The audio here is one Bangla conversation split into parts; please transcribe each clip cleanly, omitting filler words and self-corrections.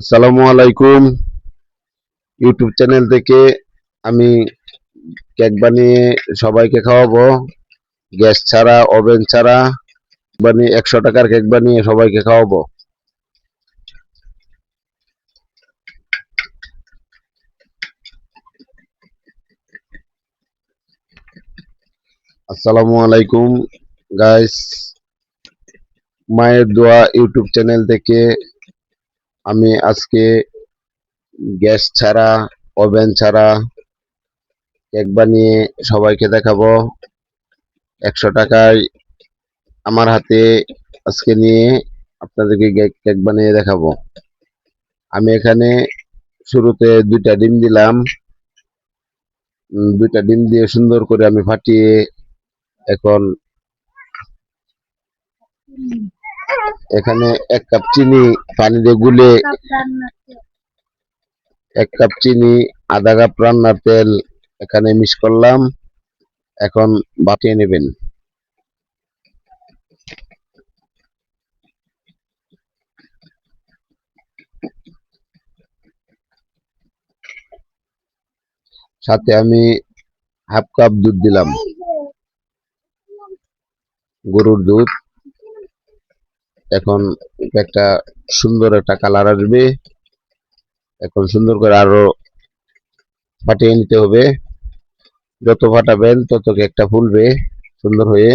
আসসালামু আলাইকুম। ইউটিউব চ্যানেল থেকে আমি কেক বানিয়ে সবাইকে খাওয়াবো, গ্যাস ছাড়া, ওভেন ছাড়া। বানিয়ে 100 টাকার কেক বানিয়ে সবাইকে খাওয়াবো। আসসালামু আলাইকুম গাইস। মায়ের দোয়া ইউটিউব চ্যানেল থেকে আমি আজকে গ্যাস ছাড়া, ওভেন ছাড়া কেক বানিয়ে সবাইকে দেখাবো। 100 টাকায় আমার হাতে আজকে নিয়ে আপনাদেরকে কেক বানিয়ে দেখাবো। আমি এখানে শুরুতে 2টা ডিম দিলাম। 2টা ডিম দিয়ে সুন্দর করে আমি ফাটিয়ে এখন এখানে 1 কাপ চিনি পানি দিয়ে গুলে, 1 কাপ চিনি, আধা কাপ রান্নার তেল এখানে মিক্স করলাম। এখন বাটিয়ে নেবেন। সাথে আমি হাফ কাপ দুধ দিলাম, গরুর দুধ। এখন একটা সুন্দর একটা কালার আসবে। এখন সুন্দর করে আরো ফাটিয়ে নিতে হবে। যত ফাটাবেন তত কেকটা ফুলবে সুন্দর হয়ে।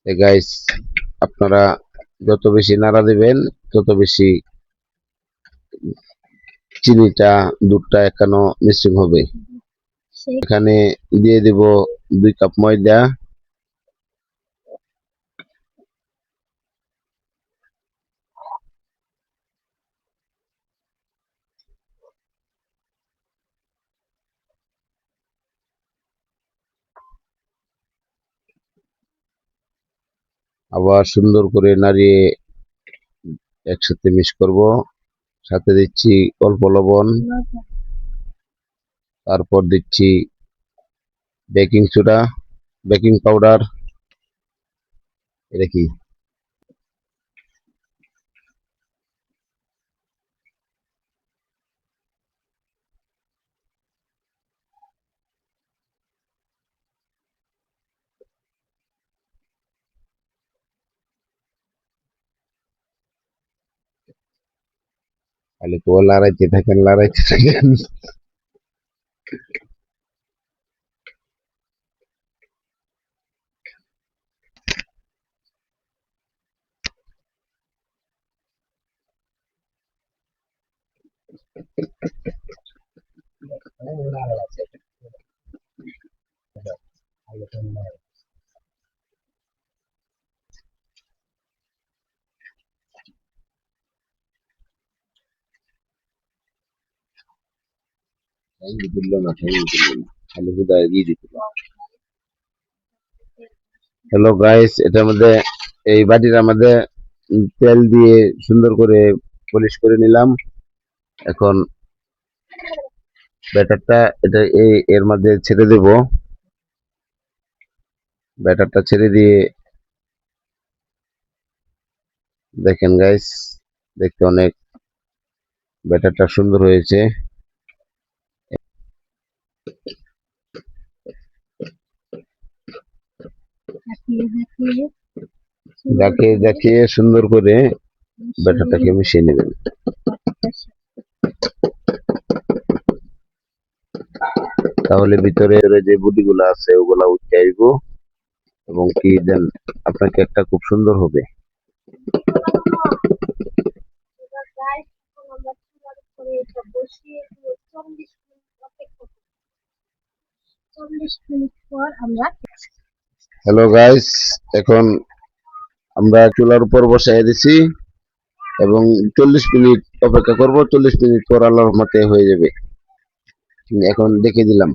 গাইস, আপনারা যত বেশি নাড়া দিবেন তত বেশি চিনিটা, দুধটা এখানো মিক্সিং হবে। এখানে দিয়ে দিব 2 কাপ ময়দা। আবার সুন্দর করে নাড়িয়ে একসাথে মিক্স করব। সাথে দিচ্ছি অল্প লবণ, তারপর দিচ্ছি বেকিং সোডা, বেকিং পাউডার। এটা কি? খালি তো লড়াইতে থাকেন, লড়াইতে থাকেন। দিল না, খালি হুদায় দিয়ে দিছিল। হ্যালো গাইস, এটার মধ্যে এই বাটির মধ্যে তেল দিয়ে সুন্দর করে পলিশ করে নিলাম। এখন ব্যাটারটা এটা এর মধ্যে ছেড়ে দেব। ব্যাটারটা ছেড়ে দিয়ে দেখেন গাইস, দেখতে অনেক ব্যাটারটা সুন্দর হয়েছে। দেখিয়ে দেখিয়ে সুন্দর করে ব্যাটারটাকে মিশিয়ে নেবেন। তাহলে ভিতরে যে বুটিগুলো আছে ওগুলা উঠে আসবো এবং কি দেন আপনার কেকটা খুব সুন্দর হবে। হ্যালো গাইস, এখন আমরা চুলার উপর বসাই দিছি এবং 40 মিনিট অপেক্ষা করব। 40 মিনিট পর আল্লাহর রহমতে হয়ে যাবে। এখন দেখে দিলাম।